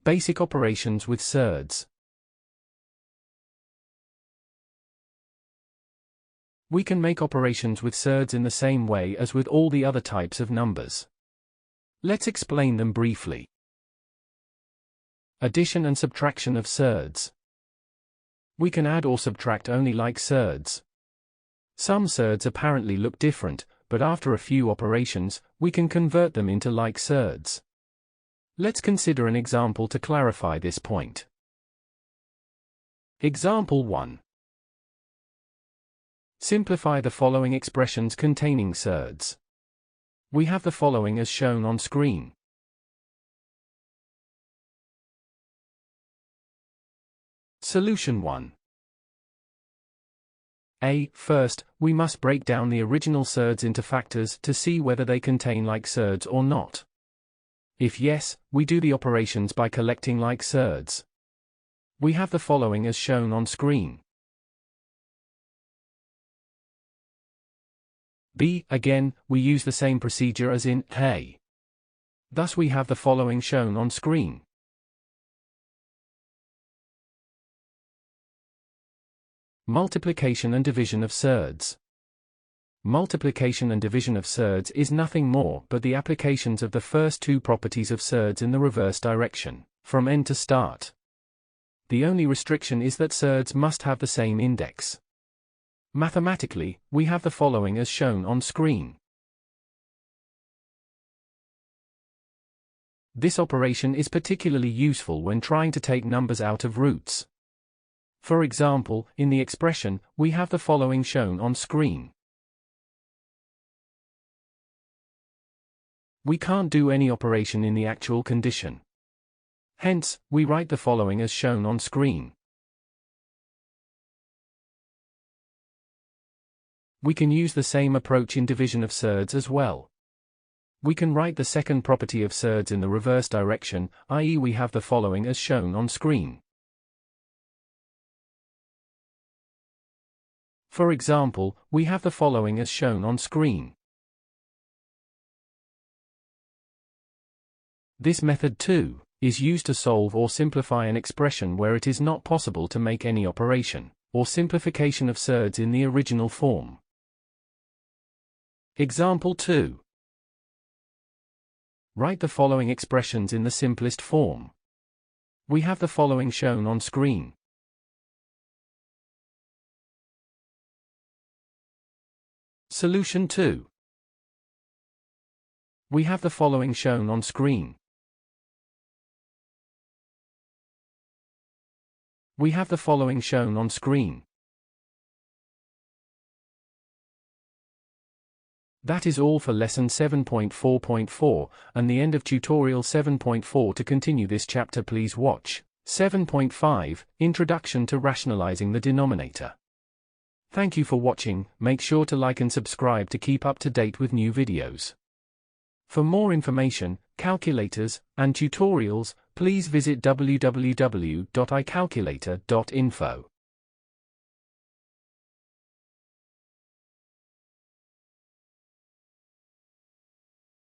Basic operations with surds. We can make operations with surds in the same way as with all the other types of numbers. Let's explain them briefly. Addition and subtraction of surds. We can add or subtract only like surds. Some surds apparently look different, but after a few operations, we can convert them into like surds. Let's consider an example to clarify this point. Example 1. Simplify the following expressions containing surds. We have the following as shown on screen. Solution 1. A. First, we must break down the original surds into factors to see whether they contain like surds or not. If yes, we do the operations by collecting like surds. We have the following as shown on screen. B. Again, we use the same procedure as in A. Thus we have the following shown on screen. Multiplication and division of surds. Multiplication and division of surds is nothing more but the applications of the first two properties of surds in the reverse direction, from end to start. The only restriction is that surds must have the same index. Mathematically, we have the following as shown on screen. This operation is particularly useful when trying to take numbers out of roots. For example, in the expression, we have the following shown on screen. We can't do any operation in the actual condition. Hence, we write the following as shown on screen. We can use the same approach in division of surds as well. We can write the second property of surds in the reverse direction, i.e. we have the following as shown on screen. For example, we have the following as shown on screen. This method too is used to solve or simplify an expression where it is not possible to make any operation or simplification of surds in the original form. Example 2. Write the following expressions in the simplest form. We have the following shown on screen. Solution 2. We have the following shown on screen. We have the following shown on screen. That is all for lesson 7.4.4, and the end of tutorial 7.4. To continue this chapter, please watch 7.5, Introduction to Rationalizing the Denominator. Thank you for watching. Make sure to like and subscribe to keep up to date with new videos. For more information, calculators, and tutorials, please visit www.icalculator.info.